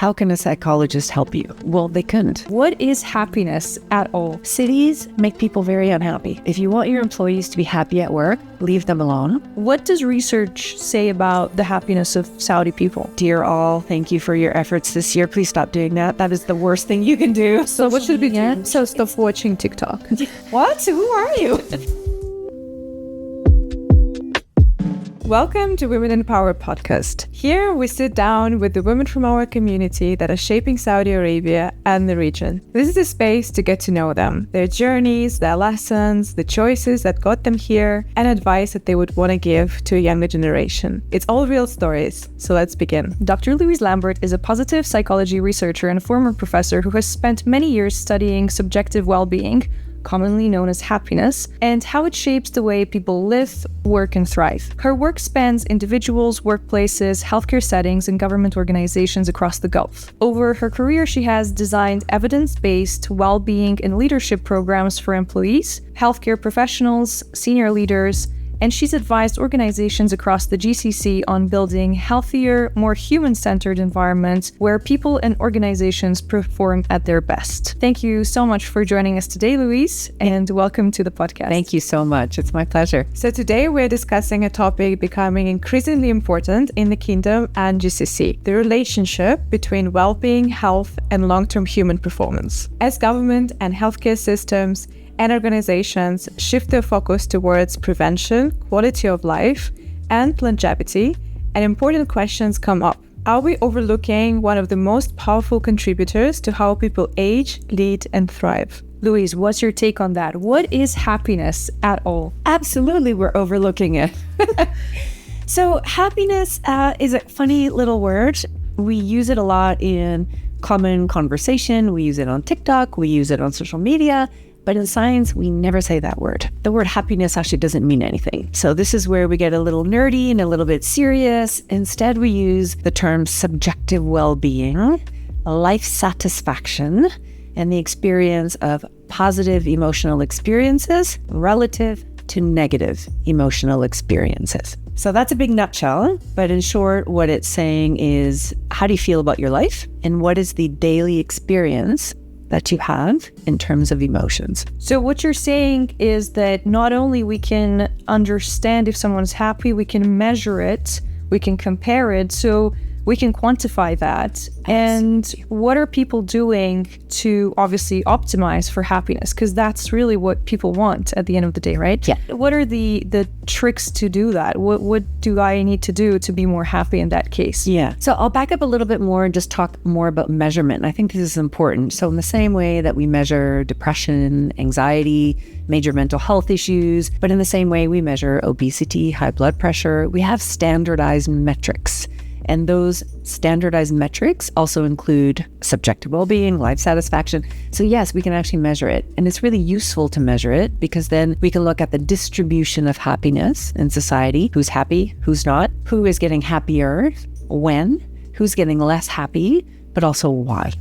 How can a psychologist help you? Well, they couldn't. What is happiness at all? Cities make people very unhappy. If you want your employees to be happy at work, leave them alone. What does research say about the happiness of Saudi people? Dear all, thank you for your efforts this year. Please stop doing that. That is the worst thing you can do. So what should we do? So stop watching TikTok. What? Who are you? Welcome to Women in Power podcast. Here we sit down with the women from our community that are shaping Saudi Arabia and the region. This is a space to get to know them, their journeys, their lessons, the choices that got them here, and advice that they would want to give to a younger generation. It's all real stories, so let's begin. Dr. Louise Lambert is a positive psychology researcher and a former professor who has spent many years studying subjective well-being, commonly known as happiness, and how it shapes the way people live, work, and thrive. Her work spans individuals, workplaces, healthcare settings, and government organizations across the Gulf. Over her career, she has designed evidence-based well-being and leadership programs for employees, healthcare professionals, senior leaders, and she's advised organizations across the GCC on building healthier, more human-centered environments where people and organizations perform at their best. Thank you so much for joining us today, Louise, and welcome to the podcast. Thank you so much. It's my pleasure. So today we're discussing a topic becoming increasingly important in the Kingdom and GCC, the relationship between well-being, health, and long-term human performance. As government and healthcare systems and organizations shift their focus towards prevention, quality of life, and longevity, and important questions come up. Are we overlooking one of the most powerful contributors to how people age, lead, and thrive? Louise, what's your take on that? What is happiness at all? Absolutely, we're overlooking it. So happiness is a funny little word. We use it a lot in common conversation. We use it on TikTok. We use it on social media. But in science, we never say that word. The word happiness actually doesn't mean anything. So this is where we get a little nerdy and a little bit serious. Instead, we use the term subjective well-being, life satisfaction, and the experience of positive emotional experiences relative to negative emotional experiences. So that's a big nutshell, but in short, what it's saying is, how do you feel about your life? And what is the daily experience that you have in terms of emotions? So what you're saying is that not only we can understand if someone's happy, we can measure it, we can compare it, so we can quantify that. And what are people doing to obviously optimize for happiness? Because that's really what people want at the end of the day, right? Yeah. What are the tricks to do that? What do I need to do to be more happy in that case? Yeah. So I'll back up a little bit more and just talk more about measurement. I think this is important. So in the same way that we measure depression, anxiety, major mental health issues, but in the same way we measure obesity, high blood pressure, we have standardized metrics. And those standardized metrics also include subjective well-being, life satisfaction. So yes, we can actually measure it. And it's really useful to measure it because then we can look at the distribution of happiness in society. Who's happy, who's not, who is getting happier, when, who's getting less happy, but also why.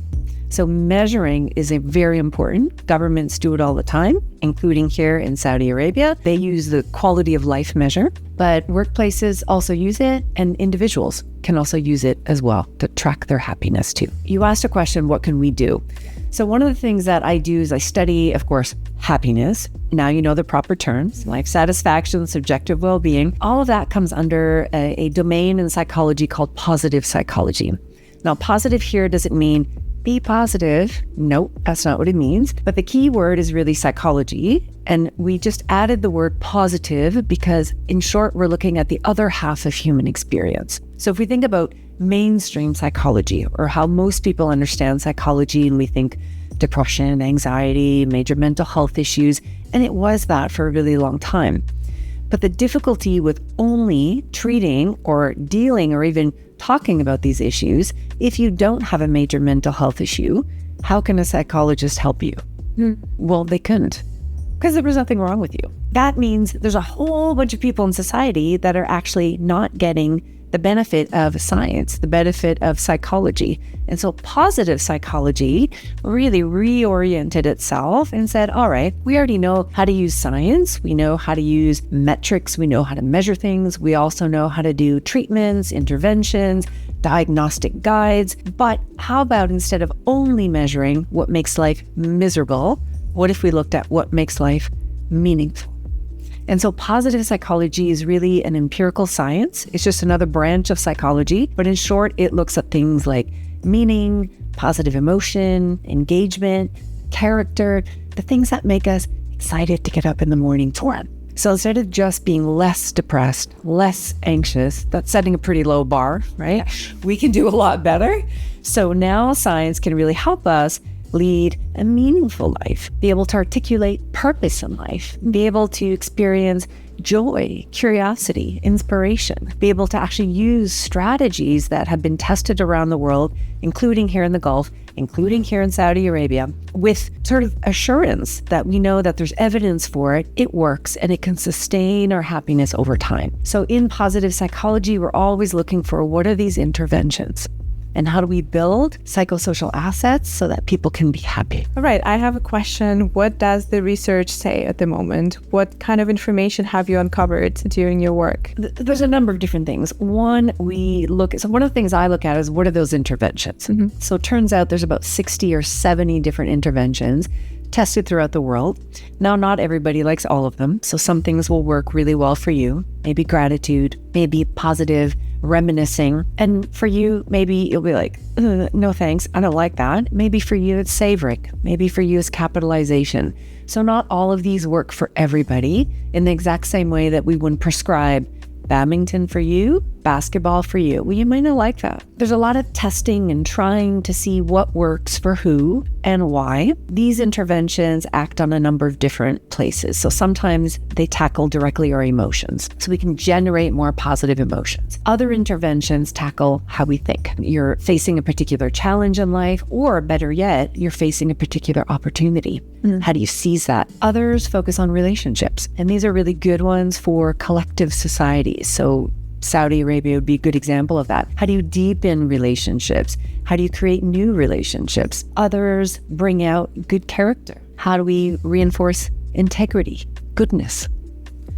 So measuring is very important. Governments do it all the time, including here in Saudi Arabia. They use the quality of life measure, but workplaces also use it, and individuals can also use it as well to track their happiness too. You asked a question, what can we do? So one of the things that I do is I study, of course, happiness. Now you know the proper terms, life satisfaction, subjective well-being. All of that comes under a domain in psychology called positive psychology. Now, positive here doesn't mean be positive. Nope, that's not what it means. But the key word is really psychology. And we just added the word positive because, in short, we're looking at the other half of human experience. So if we think about mainstream psychology, or how most people understand psychology, and we think depression, anxiety, major mental health issues, and it was that for a really long time. But the difficulty with only treating or dealing or even talking about these issues, if you don't have a major mental health issue, how can a psychologist help you? Well, they couldn't, because there was nothing wrong with you. That means there's a whole bunch of people in society that are actually not getting the benefit of science, the benefit of psychology. And so positive psychology really reoriented itself and said, all right, we already know how to use science. We know how to use metrics. We know how to measure things. We also know how to do treatments, interventions, diagnostic guides. But how about instead of only measuring what makes life miserable, what if we looked at what makes life meaningful? And so positive psychology is really an empirical science. It's just another branch of psychology. But in short, it looks at things like meaning, positive emotion, engagement, character, the things that make us excited to get up in the morning to run. So instead of just being less depressed, less anxious, that's setting a pretty low bar, right? We can do a lot better. So now science can really help us lead a meaningful life, be able to articulate purpose in life, be able to experience joy, curiosity, inspiration, be able to actually use strategies that have been tested around the world, including here in the Gulf, including here in Saudi Arabia, with sort of assurance that we know that there's evidence for it, it works, and it can sustain our happiness over time. So in positive psychology, we're always looking for what are these interventions? And how do we build psychosocial assets so that people can be happy? All right, I have a question. What does the research say at the moment? What kind of information have you uncovered during your work? There's a number of different things. One of the things I look at is what are those interventions? So it turns out there's about 60 or 70 different interventions tested throughout the world. Now, not everybody likes all of them. So some things will work really well for you. Maybe gratitude, maybe positive reminiscing. And for you, maybe you'll be like, no thanks, I don't like that. Maybe for you, it's savoring. Maybe for you, it's capitalization. So not all of these work for everybody in the exact same way that we wouldn't prescribe badminton for you, basketball for you. Well, you might not like that. There's a lot of testing and trying to see what works for who and why. These interventions act on a number of different places. So sometimes they tackle directly our emotions, so we can generate more positive emotions. Other interventions tackle how we think. You're facing a particular challenge in life, or better yet, you're facing a particular opportunity. How do you seize that? Others focus on relationships, and these are really good ones for collective societies. So Saudi Arabia would be a good example of that. How do you deepen relationships? How do you create new relationships? Others bring out good character. How do we reinforce integrity, goodness?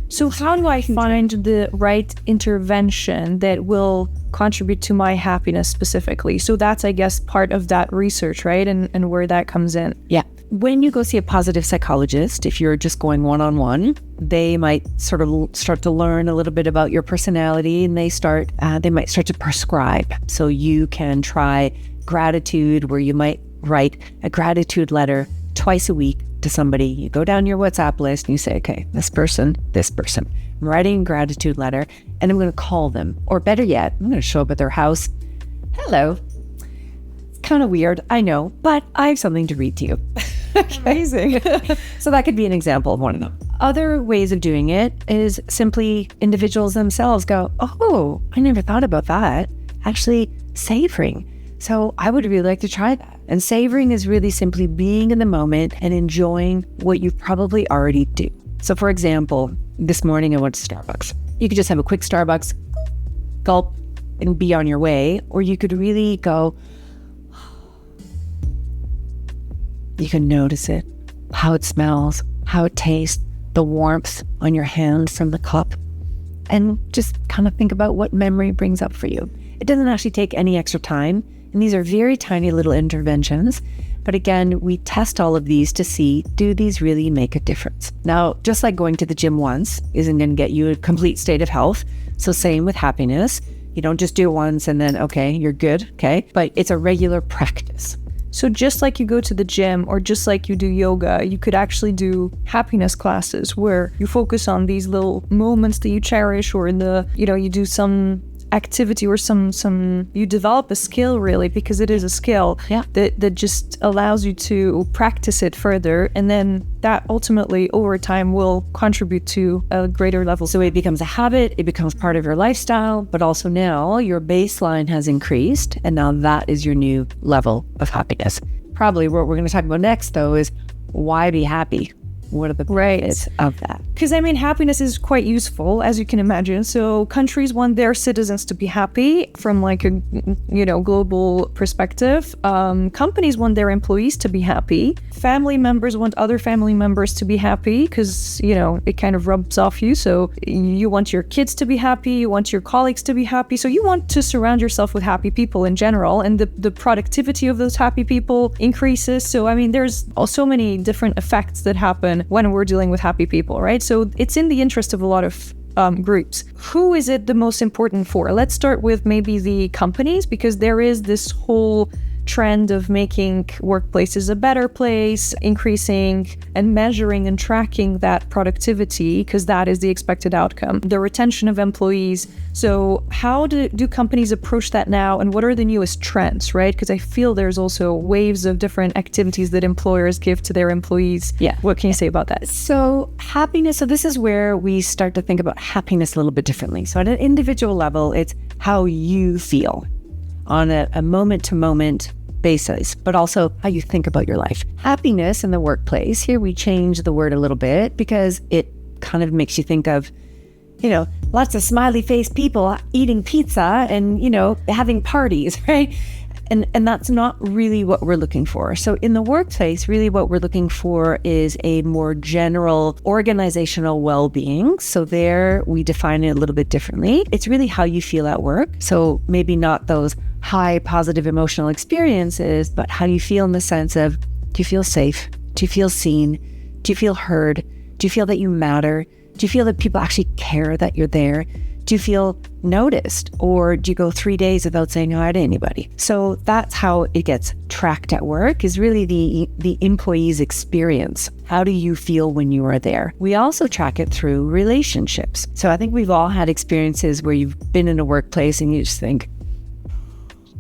So how do I find the right intervention that will contribute to my happiness specifically? So that's, I guess, part of that research, right? And where that comes in. Yeah. When you go see a positive psychologist, if you're just going one-on-one, they might sort of start to learn a little bit about your personality, and they might start to prescribe. So you can try gratitude, where you might write a gratitude letter twice a week to somebody. You go down your WhatsApp list and you say, okay, this person, I'm writing a gratitude letter and I'm going to call them. Or better yet, I'm going to show up at their house. Hello. It's kind of weird, I know, but I have something to read to you. Amazing. So that could be an example of one of them. Other ways of doing it is simply individuals themselves go, oh, I never thought about that. Actually, savoring. So I would really like to try that. And savoring is really simply being in the moment and enjoying what you probably already do. So for example, this morning I went to Starbucks. You could just have a quick Starbucks, gulp, and be on your way. Or you could really go, you can notice it, how it smells, how it tastes, the warmth on your hand from the cup, and just kind of think about what memory brings up for you. It doesn't actually take any extra time, and these are very tiny little interventions. But again, we test all of these to see, do these really make a difference? Now, just like going to the gym once isn't going to get you a complete state of health, so same with happiness. You don't just do it once and then, okay, you're good, okay? But it's a regular practice. So just like you go to the gym or just like you do yoga, you could actually do happiness classes where you focus on these little moments that you cherish, or you do some activity or you develop a skill, really, because it is a skill that just allows you to practice it further, and then that ultimately over time will contribute to a greater level. So it becomes a habit, it becomes part of your lifestyle, but also now your baseline has increased, and now that is your new level of happiness. Probably what we're going to talk about next, though, is why be happy? what are the benefits of that? Because I mean, happiness is quite useful, as you can imagine. So countries want their citizens to be happy from like a, global perspective. Companies want their employees to be happy. Family members want other family members to be happy because, it kind of rubs off you. So you want your kids to be happy. You want your colleagues to be happy. So you want to surround yourself with happy people in general. And the productivity of those happy people increases. So, I mean, there's so many different effects that happen when we're dealing with happy people, right? So it's in the interest of a lot of groups. Who is it the most important for? Let's start with maybe the companies, because there is this whole trend of making workplaces a better place, increasing and measuring and tracking that productivity, because that is the expected outcome, the retention of employees. So how do companies approach that now, and what are the newest trends, right? Because I feel there's also waves of different activities that employers give to their employees. Yeah. What can you say about that? So happiness, so this is where we start to think about happiness a little bit differently. So at an individual level, it's how you feel on a moment-to-moment basis, but also how you think about your life. Happiness in the workplace, here we change the word a little bit because it kind of makes you think of, lots of smiley face people eating pizza and, having parties, right? And that's not really what we're looking for. So in the workplace, really what we're looking for is a more general organizational well-being. So there we define it a little bit differently. It's really how you feel at work. So maybe not those high positive emotional experiences, but how you feel in the sense of, do you feel safe? Do you feel seen? Do you feel heard? Do you feel that you matter? Do you feel that people actually care that you're there? Do you feel noticed? Or do you go 3 days without saying hi to anybody? So that's how it gets tracked at work, is really the employee's experience. How do you feel when you are there? We also track it through relationships. So I think we've all had experiences where you've been in a workplace and you just think,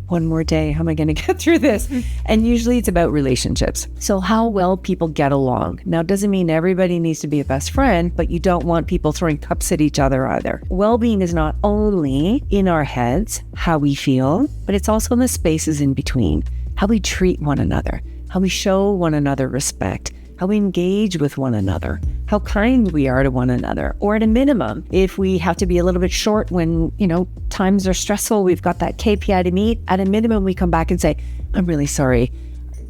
one more day, how am I going to get through this? And usually it's about relationships. So how well people get along. Now, it doesn't mean everybody needs to be a best friend, but you don't want people throwing cups at each other either. Well-being is not only in our heads, how we feel, but it's also in the spaces in between, how we treat one another, how we show one another respect, how we engage with one another, how kind we are to one another, or at a minimum, if we have to be a little bit short when, times are stressful, we've got that KPI to meet, at a minimum, we come back and say, I'm really sorry.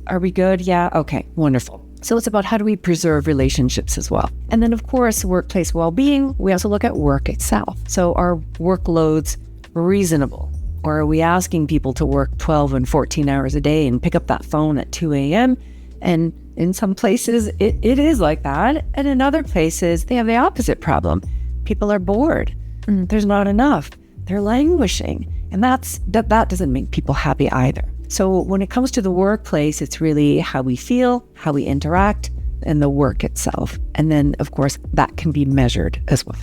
Are we good? Yeah. Okay. Wonderful. So it's about how do we preserve relationships as well. And then, of course, workplace well-being, we also look at work itself. So are workloads reasonable? Or are we asking people to work 12 and 14 hours a day and pick up that phone at 2 a.m.? And in some places, it is like that. And in other places, they have the opposite problem. People are bored. There's not enough. They're languishing. And that doesn't make people happy either. So when it comes to the workplace, it's really how we feel, how we interact, and the work itself. And then, of course, that can be measured as well.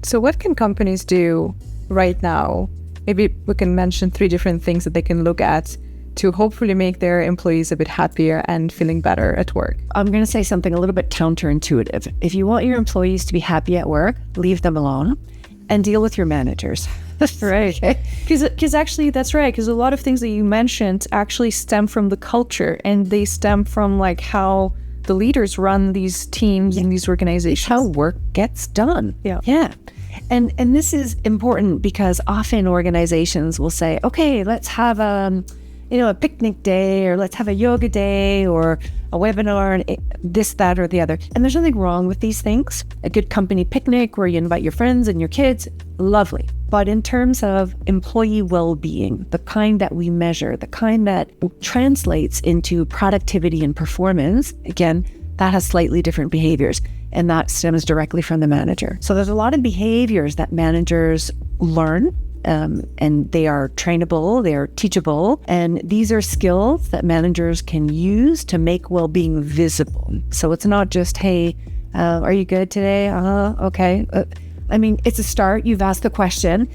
So what can companies do right now? Maybe we can mention 3 different things that they can look at to hopefully make their employees a bit happier and feeling better at work. I'm going to say something a little bit counterintuitive. If you want your employees to be happy at work, leave them alone and deal with your managers. Right. Because actually, that's right. Because a lot of things that you mentioned actually stem from the culture, and they stem from like how the leaders run these teams and these organizations. How work gets done. Yeah. And this is important because often organizations will say, okay, let's have a picnic day, or let's have a yoga day, or a webinar, and this, that, or the other. And there's nothing wrong with these things. A good company picnic where you invite your friends and your kids, lovely. But in terms of employee well-being, the kind that we measure, the kind that translates into productivity and performance, again, that has slightly different behaviors. And that stems directly from the manager. So there's a lot of behaviors that managers learn, and they are trainable, they are teachable, and these are skills that managers can use to make well-being visible. So it's not just, hey, are you good today? Okay. It's a start. You've asked the question,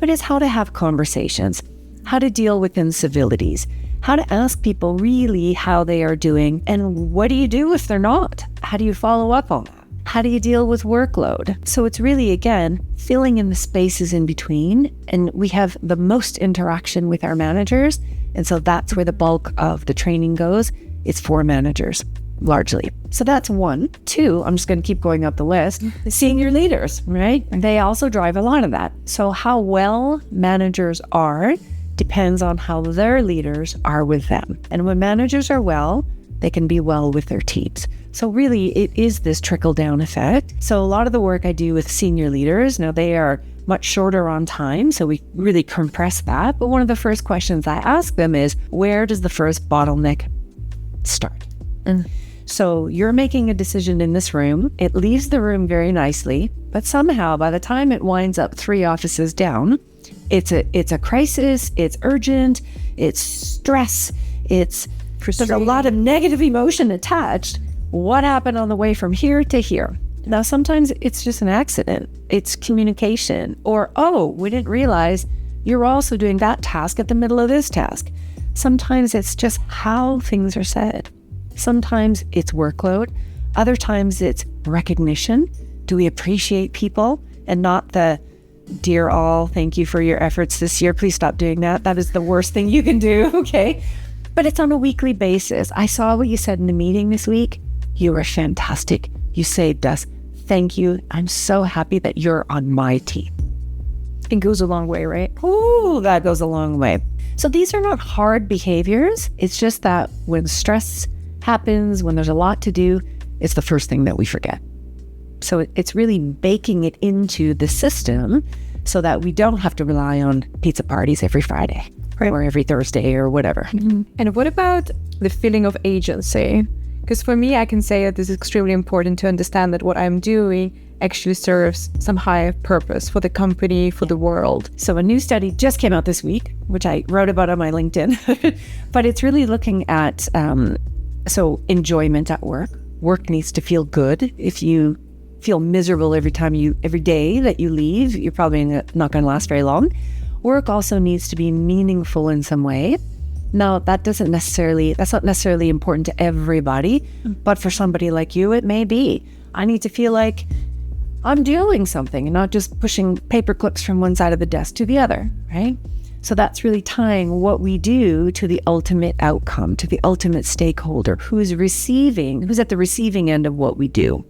but it's how to have conversations, how to deal with incivilities, how to ask people really how they are doing, and what do you do if they're not? How do you follow up on that? How do you deal with workload? So it's really, again, filling in the spaces in between. And we have the most interaction with our managers. And so that's where the bulk of the training goes. It's for managers. largely. So that's one. Two, I'm just going to keep going up the list. Senior leaders, right? They also drive a lot of that. So how well managers are depends on how their leaders are with them. And when managers are well, they can be well with their teams. So really, it is this trickle-down effect. So a lot of the work I do with senior leaders, now they are much shorter on time, so we really compress that. But one of the first questions I ask them is, where does the first bottleneck start? So you're making a decision in this room. It leaves the room very nicely, but somehow by the time it winds up 3 offices down, it's a crisis, it's urgent, it's stress, there's a lot of negative emotion attached. What happened on the way from here to here? Now, sometimes it's just an accident. It's communication. Or, oh, we didn't realize you're also doing that task at the middle of this task. Sometimes it's just how things are said. Sometimes it's workload. Other times it's recognition. Do we appreciate people and not the, dear all, thank you for your efforts this year. Please stop doing that. That is the worst thing you can do. Okay. But it's on a weekly basis. I saw what you said in the meeting this week. You were fantastic. You saved us. Thank you. I'm so happy that you're on my team. It goes a long way, right? Oh, that goes a long way. So these are not hard behaviors. It's just that when stress happens, when there's a lot to do, it's the first thing that we forget. So it's really baking it into the system so that we don't have to rely on pizza parties every Friday, right, or every Thursday or whatever. And what about the feeling of agency? Because for me, I can say that this is extremely important to understand that what I'm doing actually serves some higher purpose for the company, for the world. So a new study just came out this week, which I wrote about on my LinkedIn, but it's really looking at enjoyment at work. Work needs to feel good. If you feel miserable every day that you leave, you're probably not going to last very long. Work also needs to be meaningful in some way. Now, that's not necessarily important to everybody, but for somebody like you, it may be. I need to feel like I'm doing something and not just pushing paper clips from one side of the desk to the other, right? So that's really tying what we do to the ultimate outcome, to the ultimate stakeholder, who's at the receiving end of what we do.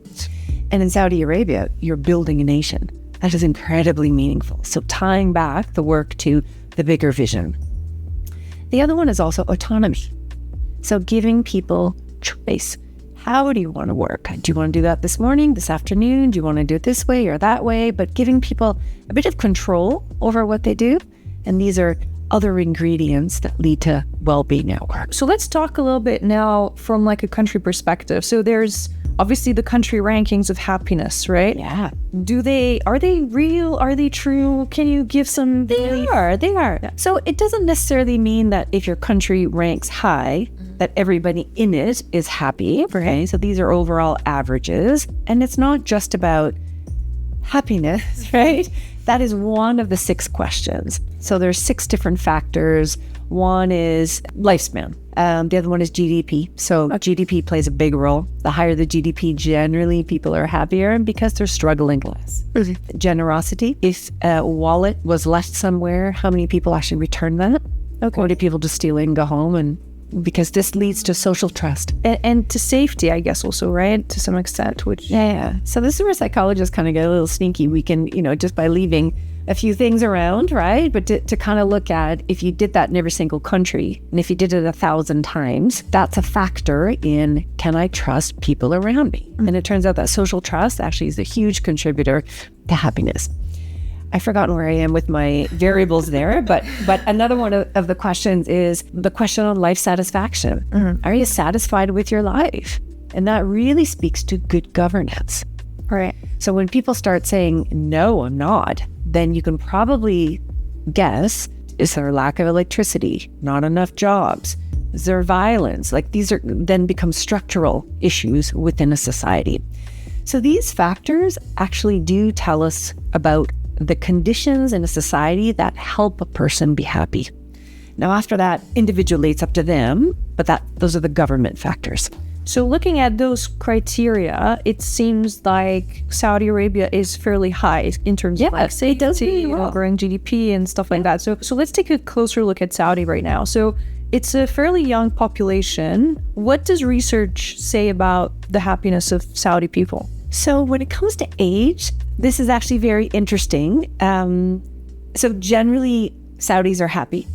And in Saudi Arabia, you're building a nation. That is incredibly meaningful. So tying back the work to the bigger vision. The other one is also autonomy. So giving people choice. How do you want to work? Do you want to do that this morning, this afternoon? Do you want to do it this way or that way? But giving people a bit of control over what they do. And these are other ingredients that lead to well-being at work. So let's talk a little bit now from like a country perspective. So there's obviously the country rankings of happiness, right? Yeah. Are they real? Are they true? Can you give some? They are. Yeah. So it doesn't necessarily mean that if your country ranks high, that everybody in it is happy, right? So these are overall averages. And it's not just about happiness, right? That is one of the 6 questions. So there's 6 different factors. One is lifespan. The other one is GDP. So GDP plays a big role. The higher the GDP, generally people are happier because they're struggling less. Generosity. If a wallet was left somewhere, how many people actually return that? Or do people just steal it and go home? Because this leads to social trust. And to safety, I guess also, right? To some extent, which... Yeah. So this is where psychologists kind of get a little sneaky. We can, just by leaving a few things around, right? But to kind of look at, if you did that in every single country, and if you did it 1,000 times, that's a factor in, can I trust people around me? And it turns out that social trust actually is a huge contributor to happiness. I've forgotten where I am with my variables there, but another one of the questions is the question on life satisfaction. Are you satisfied with your life? And that really speaks to good governance. Right. So when people start saying, no, I'm not, then you can probably guess, is there a lack of electricity? Not enough jobs? Is there violence? Like these are then become structural issues within a society. So these factors actually do tell us about the conditions in a society that help a person be happy. Now, after that, individually, it's up to them, but those are the government factors. So looking at those criteria, it seems like Saudi Arabia is fairly high in terms of like safety, growing GDP and stuff like that. So let's take a closer look at Saudi right now. So it's a fairly young population. What does research say about the happiness of Saudi people? So when it comes to age, this is actually very interesting. So generally, Saudis are happy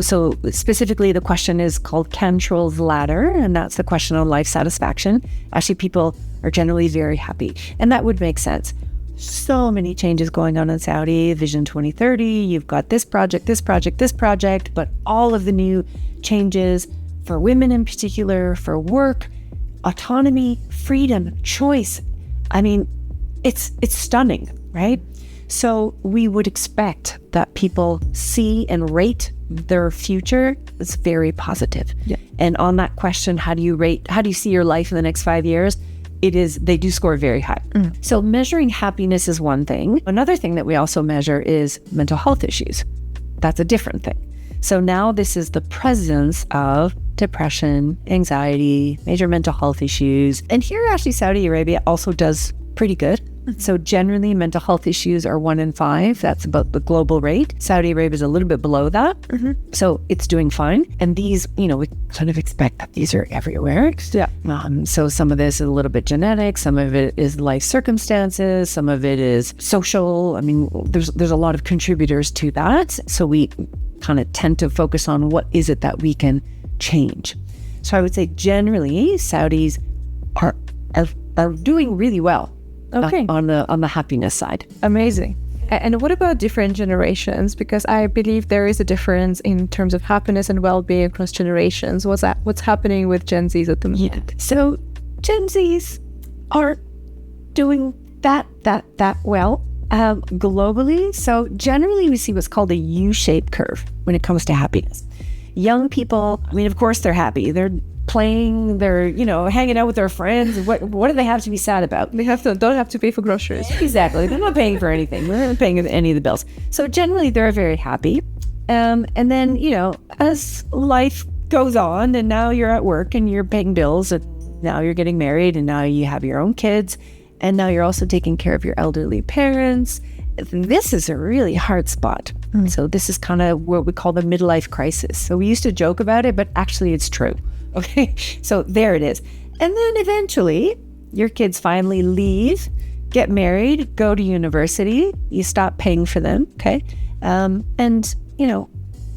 so specifically the question is called Cantrell's ladder, and that's the question on life satisfaction. Actually, people are generally very happy, and that would make sense. So many changes going on in Saudi, Vision 2030, you've got this project, but all of the new changes for women in particular, for work, autonomy, freedom, choice. I mean, it's stunning, right? So we would expect that people see and rate their future as very positive. Yeah. And on that question, how do you see your life in the next 5 years? They do score very high. So measuring happiness is one thing. Another thing that we also measure is mental health issues. That's a different thing. So now this is the presence of depression, anxiety, major mental health issues. And here actually Saudi Arabia also does pretty good. So generally mental health issues are 1 in 5. That's about the global rate. Saudi Arabia is a little bit below that. So it's doing fine. And these, we kind of expect that these are everywhere. Yeah. So some of this is a little bit genetic. Some of it is life circumstances. Some of it is social. I mean, there's a lot of contributors to that. So we kind of tend to focus on what is it that we can change. So I would say generally Saudis are doing really well. Okay. On the happiness side. Amazing. And what about different generations? Because I believe there is a difference in terms of happiness and well-being across generations. What's happening with Gen Zs at the moment? Yeah. So Gen Zs are doing that well globally. So generally we see what's called a U-shaped curve when it comes to happiness. Young people, I mean, of course they're happy. They're playing, they're, hanging out with their friends. What do they have to be sad about? They don't have to pay for groceries. Exactly. They're not paying for anything. They're not paying any of the bills. So generally they're very happy. And then, as life goes on and now you're at work and you're paying bills and now you're getting married and now you have your own kids and now you're also taking care of your elderly parents. This is a really hard spot. So this is kind of what we call the midlife crisis. So we used to joke about it, but actually it's true. Okay, so there it is. And then eventually your kids finally leave, get married, go to university, you stop paying for them, okay? And,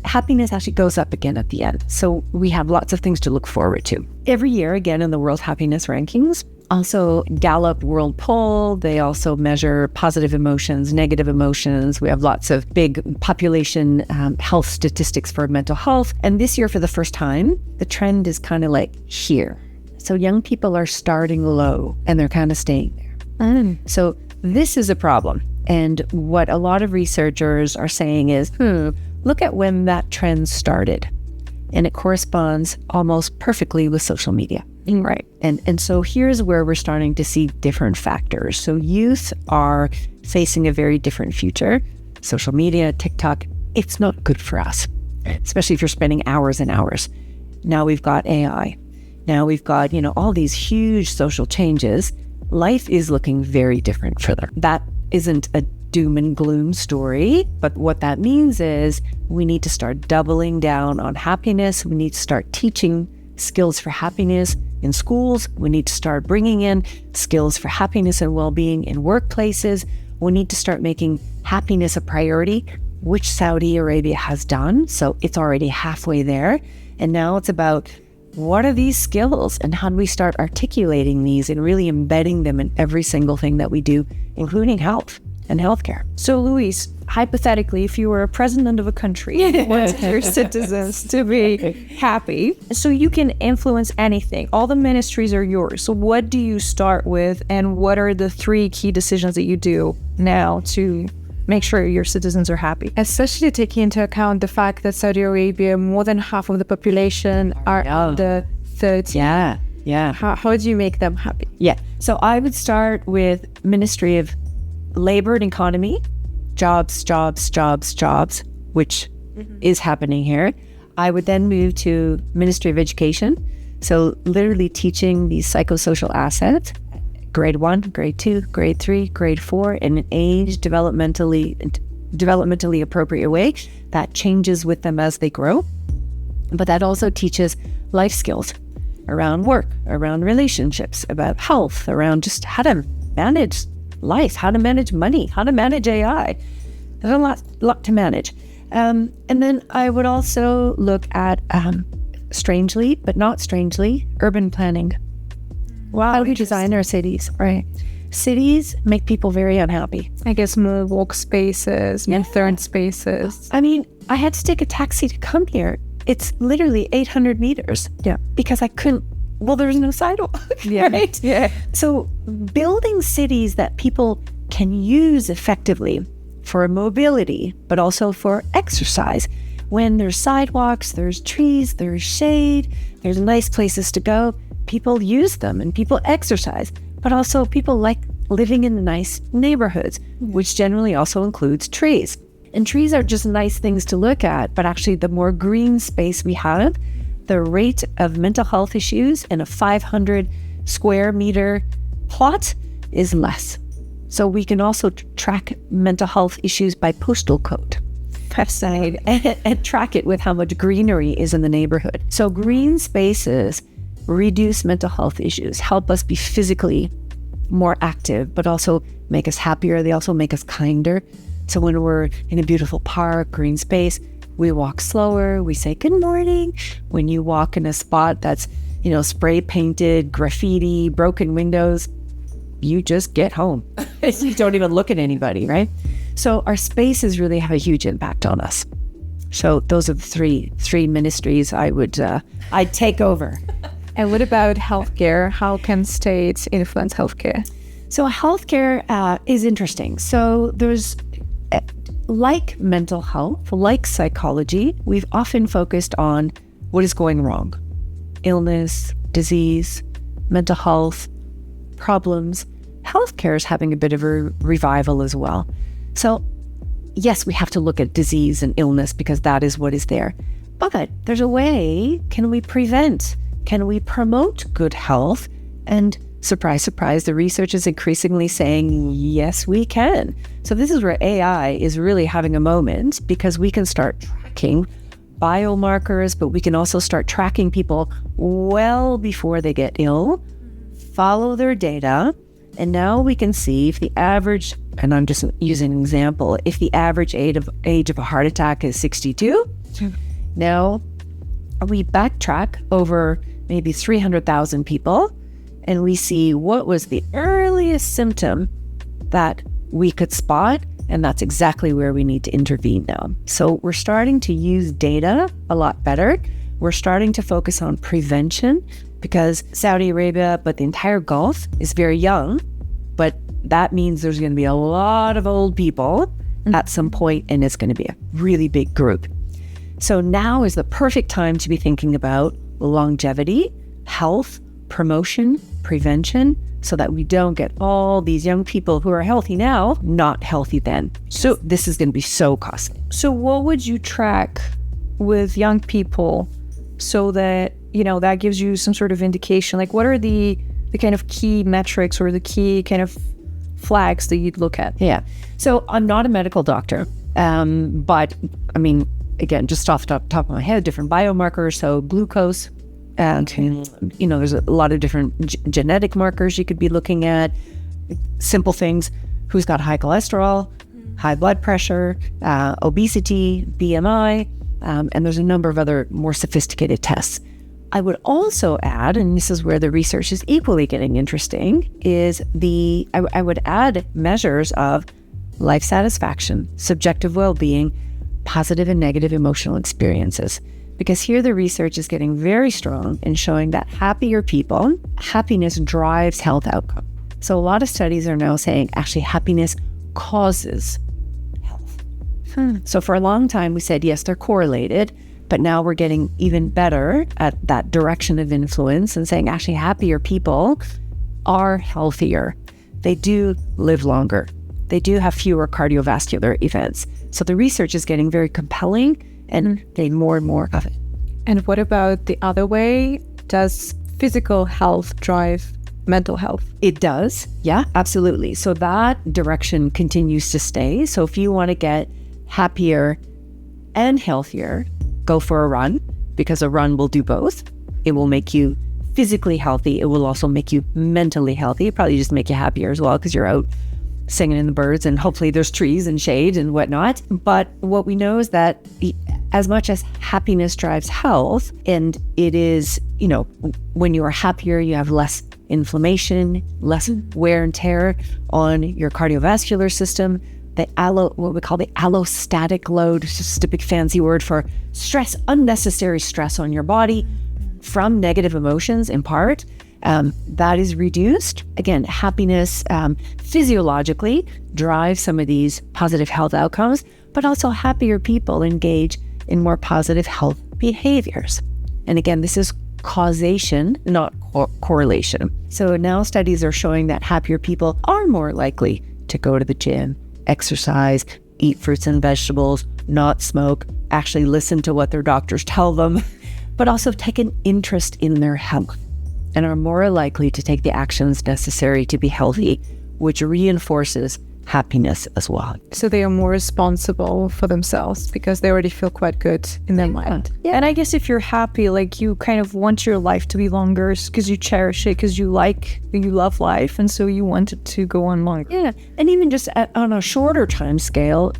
happiness actually goes up again at the end. So we have lots of things to look forward to. Every year, again, in the World Happiness Rankings, also Gallup World Poll, they also measure positive emotions, negative emotions. We have lots of big population health statistics for mental health. And this year, for the first time, the trend is kind of like here. So young people are starting low and they're kind of staying there. So this is a problem. And what a lot of researchers are saying is, look at when that trend started. And it corresponds almost perfectly with social media. Right. And so here's where we're starting to see different factors. So youth are facing a very different future. Social media, TikTok, it's not good for us, especially if you're spending hours and hours. Now we've got AI. Now we've got, all these huge social changes. Life is looking very different for them. That isn't a doom and gloom story, but what that means is we need to start doubling down on happiness. We need to start teaching skills for happiness in schools. We need to start bringing in skills for happiness and well-being in workplaces. We need to start making happiness a priority, which Saudi Arabia has done. So it's already halfway there. And now it's about what are these skills and how do we start articulating these and really embedding them in every single thing that we do, including health and healthcare. So Louise, hypothetically, if you were a president of a country, you want your citizens to be happy, so you can influence anything. All the ministries are yours. So what do you start with, and what are the 3 key decisions that you do now to make sure your citizens are happy? Especially taking into account the fact that Saudi Arabia, more than half of the population are under 30. Yeah. How do you make them happy? Yeah. So I would start with Ministry of Labor and Economy, jobs, which is happening here. I would then move to Ministry of Education. So literally teaching these psychosocial assets, grade 1, grade 2, grade 3, grade 4, in an age developmentally appropriate way that changes with them as they grow. But that also teaches life skills around work, around relationships, about health, around just how to manage life, how to manage money, how to manage AI. There's a lot to manage. And then I would also look at, strangely, but not strangely, urban planning. Wow. How do we design our cities, right? Cities make people very unhappy. I guess more walk spaces, more third spaces. I mean, I had to take a taxi to come here. It's literally 800 meters. Yeah. Because I couldn't, there's no sidewalk, Yeah. right? Yeah. So building cities that people can use effectively for mobility, but also for exercise. When there's sidewalks, there's trees, there's shade, there's nice places to go, people use them and people exercise. But also people like living in nice neighborhoods, which generally also includes trees. And trees are just nice things to look at, but actually the more green space we have, the rate of mental health issues in a 500 square meter plot is less. So we can also track mental health issues by postal code. Fascinating. And track it with how much greenery is in the neighborhood. So green spaces reduce mental health issues, help us be physically more active, but also make us happier. They also make us kinder. So when we're in a beautiful park, green space, we walk slower, we say good morning. When you walk in a spot that's, spray painted, graffiti, broken windows, you just get home. You don't even look at anybody, right? So our spaces really have a huge impact on us. So those are the three ministries I'd take over. And what about healthcare? How can states influence healthcare? So healthcare is interesting. So there's, like mental health, like psychology, we've often focused on what is going wrong. Illness, disease, mental health, problems. Healthcare is having a bit of a revival as well. So yes, we have to look at disease and illness because that is what is there. But there's a way, can we prevent? Can we promote good health? And surprise, surprise, the research is increasingly saying, yes, we can. So this is where AI is really having a moment because we can start tracking biomarkers, but we can also start tracking people well before they get ill, follow their data, and now we can see if the average, and I'm just using an example, if the average age of a heart attack is 62, now we backtrack over maybe 300,000 people, and we see what was the earliest symptom that we could spot, and that's exactly where we need to intervene now. So we're starting to use data a lot better. We're starting to focus on prevention because Saudi Arabia, but the entire Gulf is very young, but that means there's going to be a lot of old people at some point, and it's going to be a really big group. So now is the perfect time to be thinking about longevity, health, promotion, prevention, so that we don't get all these young people who are healthy now, not healthy then. So this is going to be so costly. So what would you track with young people so that, that gives you some sort of indication? Like what are the kind of key metrics or the key kind of flags that you'd look at? Yeah. So I'm not a medical doctor, but I mean, again, just off the top of my head, different biomarkers. So glucose, and there's a lot of different genetic markers you could be looking at. Simple things: who's got high cholesterol, high blood pressure, obesity, BMI, and there's a number of other more sophisticated tests. I would also add, and this is where the research is equally getting interesting, is I would add measures of life satisfaction, subjective well-being, positive and negative emotional experiences. Because here the research is getting very strong in showing that happier people, happiness drives health outcome. So a lot of studies are now saying actually happiness causes health. So for a long time we said, yes, they're correlated, but now we're getting even better at that direction of influence and saying actually happier people are healthier. They do live longer. They do have fewer cardiovascular events. So the research is getting very compelling and getting more and more of it. And what about the other way? Does physical health drive mental health? It does. Yeah, absolutely. So that direction continues to stay. So if you want to get happier and healthier, go for a run. because a run will do both. It will make you physically healthy. It will also make you mentally healthy. It probably just make you happier as well because you're out singing in the birds and hopefully there's trees and shade and whatnot. But what we know is that as much as happiness drives health, and it is, when you are happier, you have less inflammation, less wear and tear on your cardiovascular system. What we call the allostatic load, it's just a big fancy word for stress, unnecessary stress on your body from negative emotions in part, that is reduced. Again, happiness physiologically drives some of these positive health outcomes, but also happier people engage in more positive health behaviors. And again, this is causation, not correlation. So now studies are showing that happier people are more likely to go to the gym, exercise, eat fruits and vegetables, not smoke, actually listen to what their doctors tell them, but also take an interest in their health and are more likely to take the actions necessary to be healthy, which reinforces happiness as well. So they are more responsible for themselves because they already feel quite good in their mind. Yeah. And I guess if you're happy, like you kind of want your life to be longer because you cherish it, because you love life, and so you want it to go on longer. Yeah, and even just on a shorter time scale,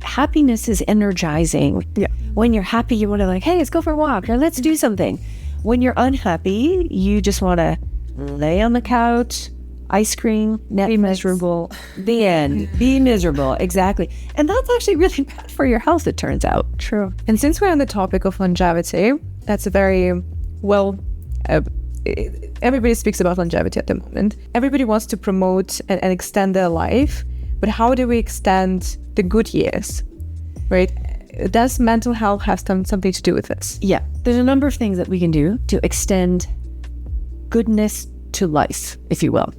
happiness is energizing. Yeah. When you're happy, you want to hey, let's go for a walk or let's do something. When you're unhappy, you just want to lay on the couch, ice cream, Netflix. Be miserable. The end. Be miserable. Exactly. And that's actually really bad for your health, it turns out. True. And since we're on the topic of longevity, that's a very everybody speaks about longevity at the moment. Everybody wants to promote and extend their life, but how do we extend the good years, right? Does mental health have something to do with this? Yeah. There's a number of things that we can do to extend goodness to life, if you will.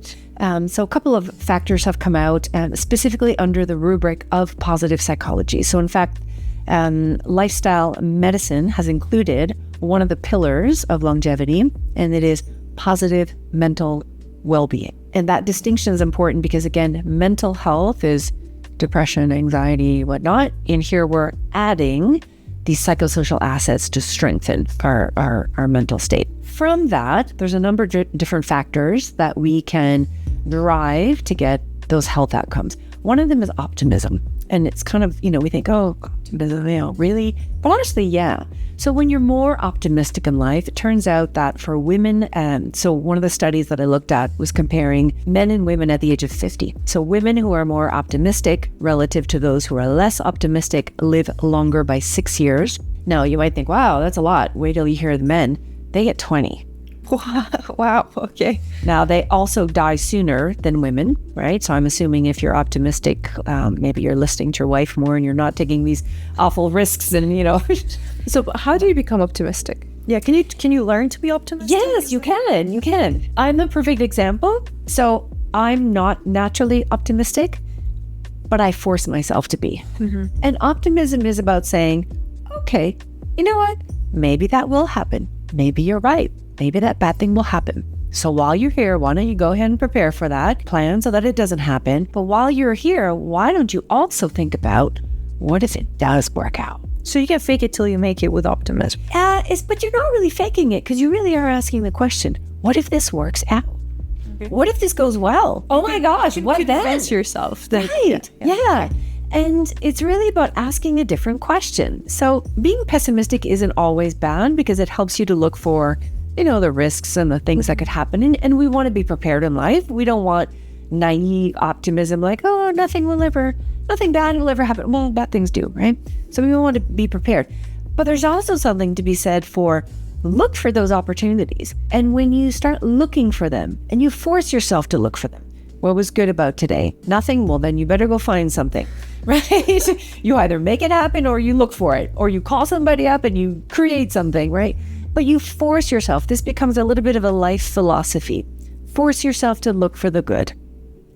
So a couple of factors have come out specifically under the rubric of positive psychology. So in fact, lifestyle medicine has included one of the pillars of longevity, and it is positive mental well-being. And that distinction is important because, again, mental health is depression, anxiety, whatnot. And here we're adding these psychosocial assets to strengthen our mental state. From that, there's a number of different factors that we can derive to get those health outcomes. One of them is optimism. And it's kind of, we think, oh, optimism, really? But honestly, yeah. So when you're more optimistic in life, it turns out that for women, so one of the studies that I looked at was comparing men and women at the age of 50. So women who are more optimistic relative to those who are less optimistic live longer by 6 years. Now, you might think, wow, that's a lot. Wait till you hear the men. They get 20. Wow, okay. Now, they also die sooner than women, right? So I'm assuming if you're optimistic, maybe you're listening to your wife more and you're not taking these awful risks and, So how do you become optimistic? Yeah, can you learn to be optimistic? Yes, you can. I'm the perfect example. So I'm not naturally optimistic, but I force myself to be. Mm-hmm. And optimism is about saying, okay, you know what? Maybe that will happen. Maybe you're right. Maybe that bad thing will happen. So while you're here, why don't you go ahead and prepare for that, plan so that it doesn't happen. But while you're here, why don't you also think about what if it does work out? So you can fake it till you make it with optimism. But you're not really faking it because you really are asking the question, what if this works out? Okay. What if this goes well? Oh my gosh, what then? Convince yourself. Right, yeah. And it's really about asking a different question. So being pessimistic isn't always bad because it helps you to look for, the risks and the things that could happen. And we want to be prepared in life. We don't want naive optimism like, oh, nothing bad will ever happen. Well, bad things do, right? So we want to be prepared. But there's also something to be said for look for those opportunities. And when you start looking for them and you force yourself to look for them, what was good about today? Nothing? Well, then you better go find something, right? You either make it happen or you look for it, or you call somebody up and you create something, right? But you force yourself. This becomes a little bit of a life philosophy. Force yourself to look for the good.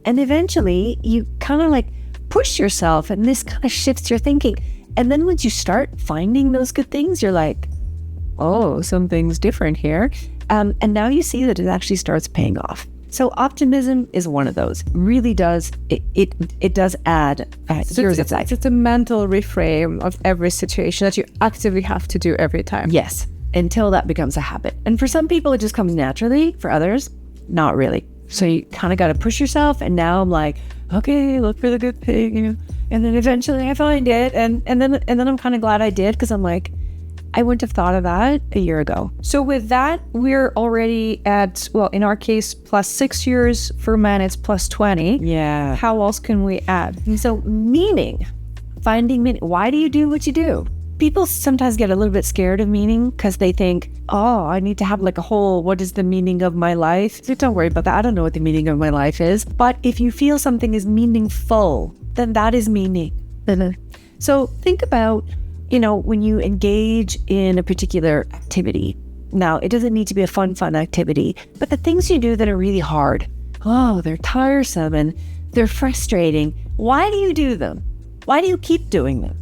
And eventually you kind of push yourself, and this kind of shifts your thinking. And then once you start finding those good things, you're like, oh, something's different here. And now you see that it actually starts paying off. So optimism is one of those. Really does, it does add years of life. It's a mental reframe of every situation that you actively have to do every time. Yes, until that becomes a habit. And for some people, it just comes naturally. For others, not really. So you kind of got to push yourself. And now I'm like, okay, look for the good thing. And then eventually I find it. And then I'm kind of glad I did, because I'm like, I wouldn't have thought of that a year ago. So with that, we're already at, well, in our case, plus 6 years. For men, it's plus 20. Yeah. How else can we add? So meaning, finding meaning. Why do you do what you do? People sometimes get a little bit scared of meaning because they think, oh, I need to have like a whole, what is the meaning of my life? So don't worry about that. I don't know what the meaning of my life is. But if you feel something is meaningful, then that is meaning. So think about, when you engage in a particular activity. Now, it doesn't need to be a fun activity, but the things you do that are really hard, oh, they're tiresome and they're frustrating. Why do you do them? Why do you keep doing them?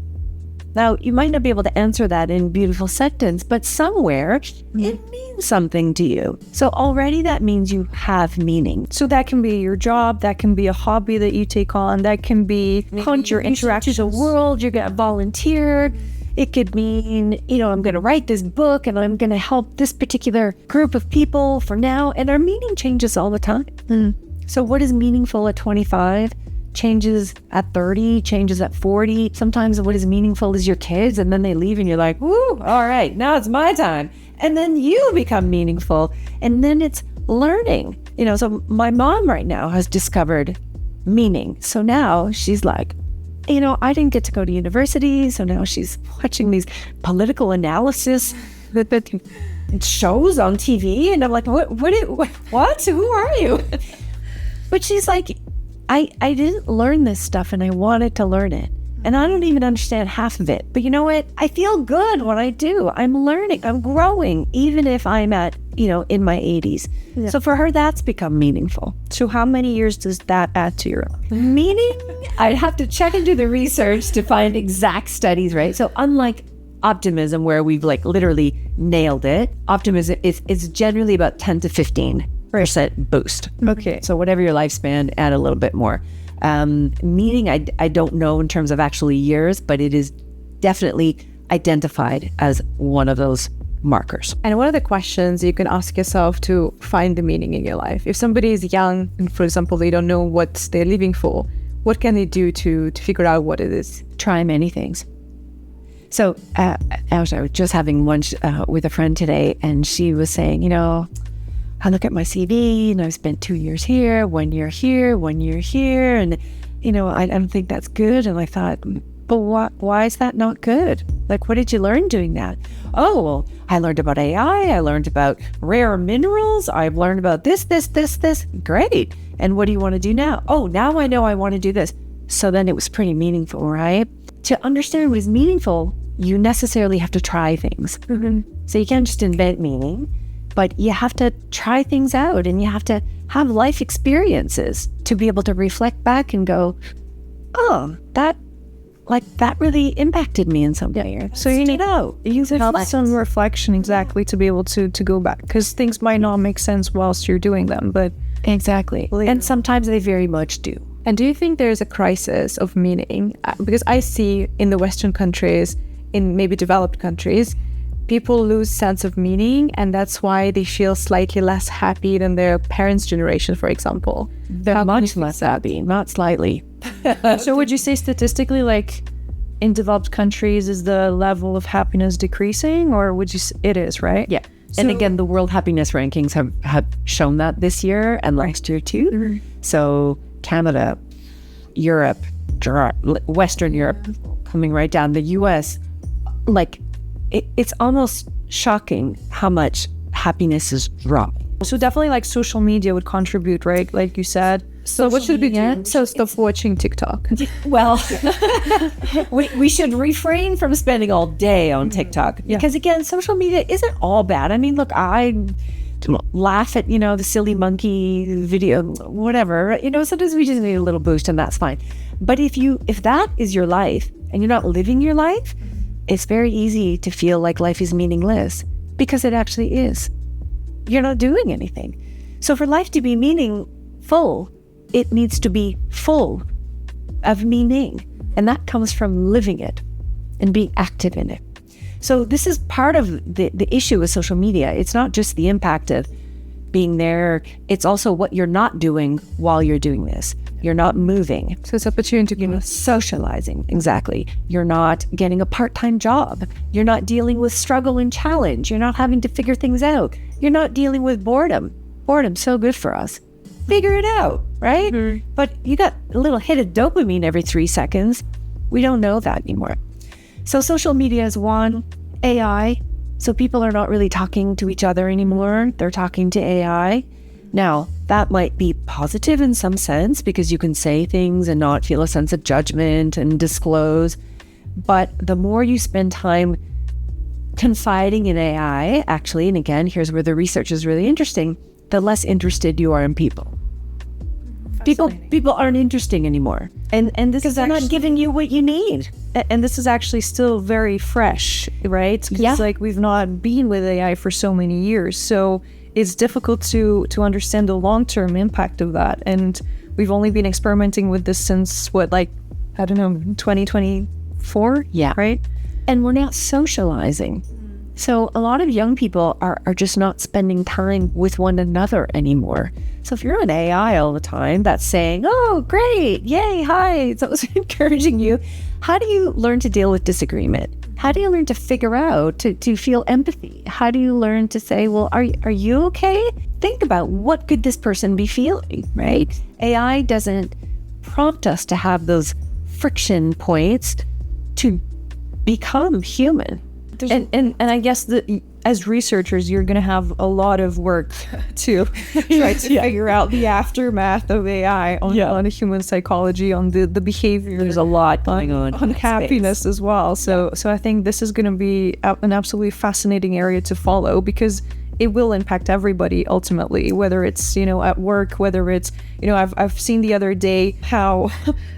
Now, you might not be able to answer that in a beautiful sentence, but somewhere it means something to you. So already that means you have meaning. So that can be your job, that can be a hobby that you take on, that can be your interactions to the world, you're going to volunteer. It could mean, I'm going to write this book and I'm going to help this particular group of people for now. And our meaning changes all the time. So what is meaningful at 25? Changes at 30, changes at 40. Sometimes what is meaningful is your kids, and then they leave and you're like, woo, all right, now it's my time. And then you become meaningful. And then it's learning. So my mom right now has discovered meaning. So now she's like, I didn't get to go to university. So now she's watching these political analysis that shows on TV. And I'm like, what? Who are you? But she's like, I didn't learn this stuff and I wanted to learn it. And I don't even understand half of it. But you know what? I feel good when I do. I'm learning. I'm growing, even if I'm at, in my 80s. Yeah. So for her, that's become meaningful. So how many years does that add to your life? Meaning? I'd have to check into the research to find exact studies, right? So unlike optimism, where we've like literally nailed it, optimism is generally about 10 to 15% boost. Okay. So whatever your lifespan, add a little bit more. Meaning, I don't know in terms of actually years, but it is definitely identified as one of those markers. And what are the questions you can ask yourself to find the meaning in your life? If somebody is young and, for example, they don't know what they're living for, what can they do to figure out what it is? Try many things. So I was just having lunch with a friend today, and she was saying, I look at my CV and I've spent 2 years here, 1 year here, 1 year here. And, I don't think that's good. And I thought, but why is that not good? Like, what did you learn doing that? Oh, well, I learned about AI. I learned about rare minerals. I've learned about this. Great. And what do you want to do now? Oh, now I know I want to do this. So then it was pretty meaningful, right? To understand what is meaningful, you necessarily have to try things. So you can't just invent meaning. But you have to try things out, and you have to have life experiences to be able to reflect back and go, oh, that really impacted me in some way. So you need some reflection, exactly, to be able to go back, because things might not make sense whilst you're doing them, but exactly. And sometimes they very much do. And do you think there's a crisis of meaning? Because I see in the Western countries, in maybe developed countries, people lose sense of meaning, and that's why they feel slightly less happy than their parents' generation, for example. They're much less happy, not slightly. So would you say statistically, like in developed countries, is the level of happiness decreasing, or would you say it is, right? Yeah. And again, the World Happiness Rankings have shown that this year and last year too. Mm-hmm. So Canada, Europe, Western Europe, coming right down, the US, like, it's almost shocking how much happiness is dropping. So definitely like social media would contribute, right? Like you said. So what should we do? So stop watching TikTok. Well, we should refrain from spending all day on TikTok. Because again, social media isn't all bad. I mean, look, I laugh at, the silly monkey video, whatever. Sometimes we just need a little boost, and that's fine. But if that is your life and you're not living your life, it's very easy to feel like life is meaningless, because it actually is. You're not doing anything. So for life to be meaningful, it needs to be full of meaning. And that comes from living it and being active in it. So this is part of the issue with social media. It's not just the impact of being there. It's also what you're not doing while you're doing this. You're not moving. So it's opportunity. You're not socializing. Exactly. You're not getting a part-time job. You're not dealing with struggle and challenge. You're not having to figure things out. You're not dealing with boredom. Boredom's so good for us. Figure it out, right? Mm-hmm. But you got a little hit of dopamine every 3 seconds. We don't know that anymore. So social media is one. AI. So people are not really talking to each other anymore. They're talking to AI. Now, that might be positive in some sense because you can say things and not feel a sense of judgment and disclose. But the more you spend time confiding in AI, actually, and again, here's where the research is really interesting, the less interested you are in people. People aren't interesting anymore. And this because they're not giving you what you need. And this is actually still very fresh, right? Because like we've not been with AI for so many years. So it's difficult to understand the long-term impact of that. And we've only been experimenting with this since 2024? Yeah. Right? And we're not socializing. So a lot of young people are just not spending time with one another anymore. So if you're on AI all the time, that's saying, oh, great, yay, hi, so it's encouraging you. How do you learn to deal with disagreement? How do you learn to figure out, to feel empathy? How do you learn to say, well, are you okay? Think about what could this person be feeling, right? AI doesn't prompt us to have those friction points to become human. And I guess that as researchers, you're going to have a lot of work to try to figure out the aftermath of AI on human psychology, on the behavior. There's a lot going on happiness space as well. So I think this is going to be an absolutely fascinating area to follow because it will impact everybody ultimately, whether it's, at work, whether it's, I've seen the other day how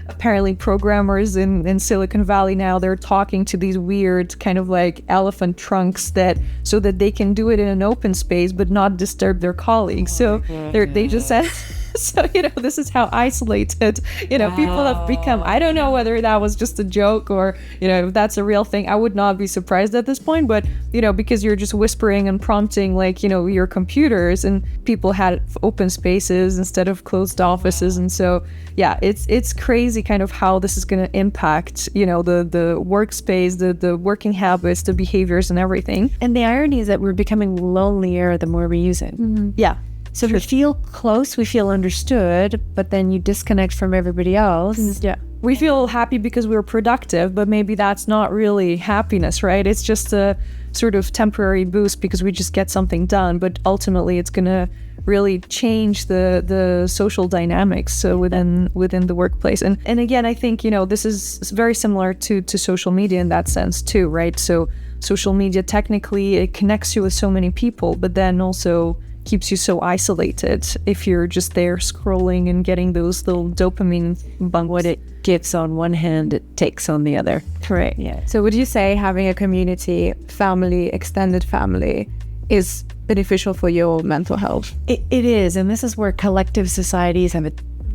apparently programmers in Silicon Valley now, they're talking to these weird kind of like elephant trunks so that they can do it in an open space, but not disturb their colleagues. So they just said, so, this is how isolated, people have become. I don't know whether that was just a joke or, if that's a real thing. I would not be surprised at this point, but, because you're just whispering and prompting like, your computers, and people had open spaces instead of closed offices. And so, it's crazy kind of how this is going to impact, the workspace, the working habits, the behaviors and everything. And the irony is that we're becoming lonelier the more we use it. Mm-hmm. Yeah. So we feel close, we feel understood, but then you disconnect from everybody else. Yeah. We feel happy because we're productive, but maybe that's not really happiness, right? It's just a sort of temporary boost because we just get something done, but ultimately it's going to really change the social dynamics within the workplace. And again, I think, this is very similar to social media in that sense too, right? So social media, technically, it connects you with so many people, but then also keeps you so isolated if you're just there scrolling and getting those little dopamine bumps. What it gives on one hand, it takes on the other. Correct. Yeah. So would you say having a community, family, extended family is beneficial for your mental health? It is. And this is where collective societies have a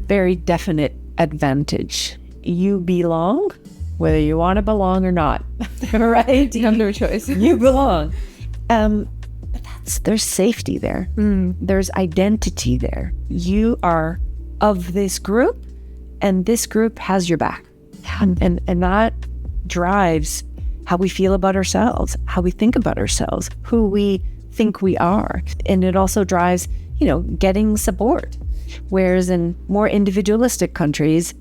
very definite advantage. You belong, whether you want to belong or not. Right? You have no choice. You belong. There's safety there. There's identity there. You are of this group, and this group has your back. And that drives how we feel about ourselves, how we think about ourselves, who we think we are. And it also drives, getting support. Whereas in more individualistic countries,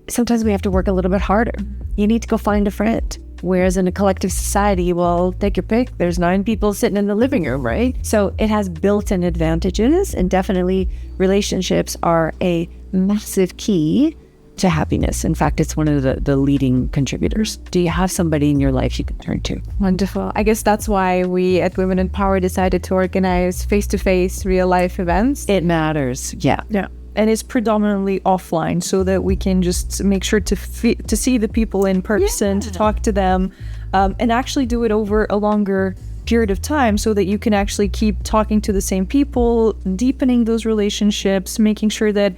sometimes we have to work a little bit harder. You need to go find a friend. Whereas in a collective society, well, take your pick. There's 9 people sitting in the living room, right? So it has built-in advantages, and definitely relationships are a massive key to happiness. In fact, it's one of the leading contributors. Do you have somebody in your life you can turn to? Wonderful. I guess that's why we at Women in Power decided to organize face-to-face real-life events. It matters. Yeah. Yeah. And it's predominantly offline so that we can just make sure to see the people in person, to talk to them, and actually do it over a longer period of time so that you can actually keep talking to the same people, deepening those relationships, making sure that,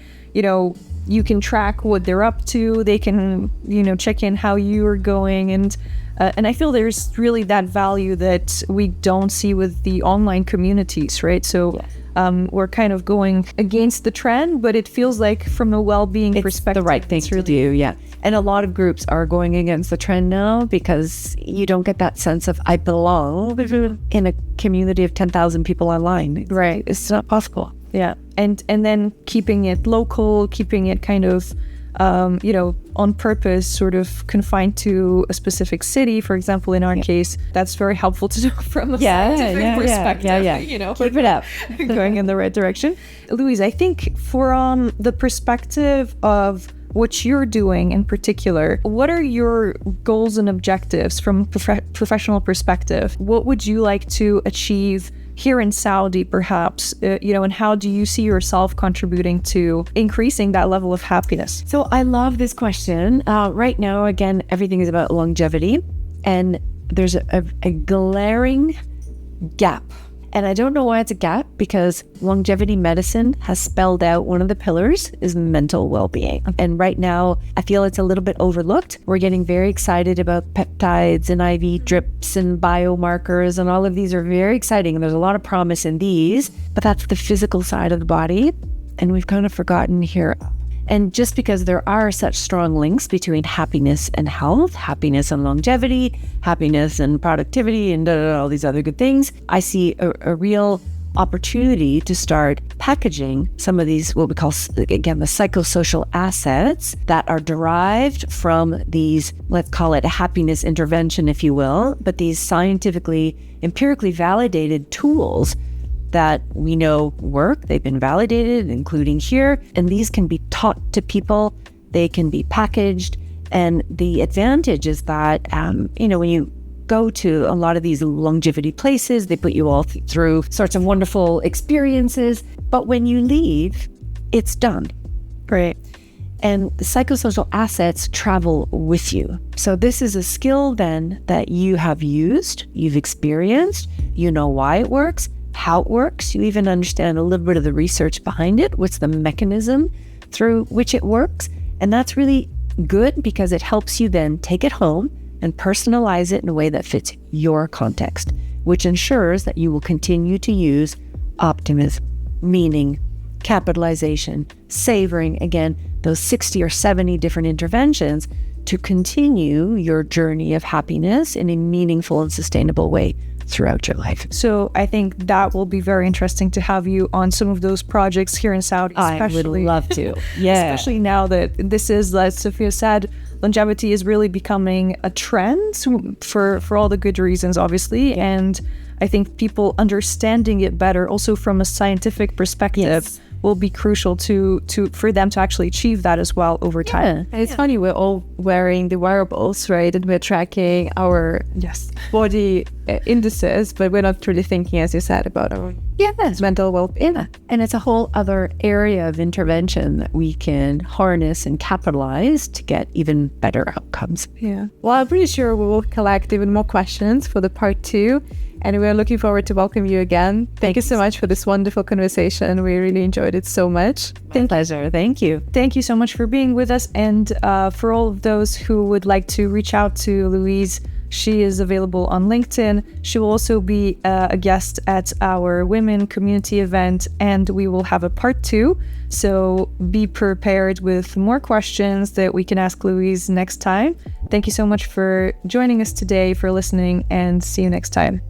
you can track what they're up to. They can, check in how you're going. And I feel there's really that value that we don't see with the online communities, right? So we're kind of going against the trend, but it feels like from a well-being perspective, the right thing to do. Yeah. And a lot of groups are going against the trend now because you don't get that sense of I belong in a community of 10,000 people online. Right. It's not possible. Yeah. And then keeping it local, keeping it kind of, on purpose, sort of confined to a specific city. For example, in our case, that's very helpful to do from a scientific perspective. Keep it up. Going in the right direction. Louise, I think from the perspective of what you're doing in particular, what are your goals and objectives from professional perspective? What would you like to achieve here in Saudi, perhaps, and how do you see yourself contributing to increasing that level of happiness? So I love this question. Right now, again, everything is about longevity, and there's a glaring gap. And I don't know why it's a gap, because longevity medicine has spelled out one of the pillars is mental well-being. And right now, I feel it's a little bit overlooked. We're getting very excited about peptides and IV drips and biomarkers, and all of these are very exciting. And there's a lot of promise in these, but that's the physical side of the body. And we've kind of forgotten here. And just because there are such strong links between happiness and health, happiness and longevity, happiness and productivity, and all these other good things, I see a real opportunity to start packaging some of these, what we call, again, the psychosocial assets that are derived from these, let's call it a happiness intervention, if you will, but these scientifically, empirically validated tools that we know work. They've been validated, including here, and these can be taught to people. They can be packaged, and the advantage is that, when you go to a lot of these longevity places, they put you all through sorts of wonderful experiences, but when you leave, it's done. Great. And the psychosocial assets travel with you. So this is a skill then that you have used, you've experienced, you know why it works, how it works. You even understand a little bit of the research behind it. What's the mechanism through which it works? And that's really good because it helps you then take it home and personalize it in a way that fits your context, which ensures that you will continue to use optimism, meaning, capitalization, savoring, again, those 60 or 70 different interventions to continue your journey of happiness in a meaningful and sustainable way throughout your life. So I think that will be very interesting to have you on some of those projects here in Saudi. I would love to. Yeah. Especially now that this is, as Sophia said, longevity is really becoming a trend for all the good reasons, obviously. And I think people understanding it better, also from a scientific perspective, will be crucial for them to actually achieve that as well over time. And it's funny, we're all wearing the wearables, right? And we're tracking our body indices, but we're not really thinking, as you said, about our mental well-being. And it's a whole other area of intervention that we can harness and capitalize to get even better outcomes. Yeah. Well, I'm pretty sure we will collect even more questions for the part 2. And we're looking forward to welcome you again. Thank you so much for this wonderful conversation. We really enjoyed it so much. Pleasure. Thank you. Thank you so much for being with us. And for all of those who would like to reach out to Louise, she is available on LinkedIn. She will also be a guest at our women community event, and we will have a part 2. So be prepared with more questions that we can ask Louise next time. Thank you so much for joining us today, for listening, and see you next time.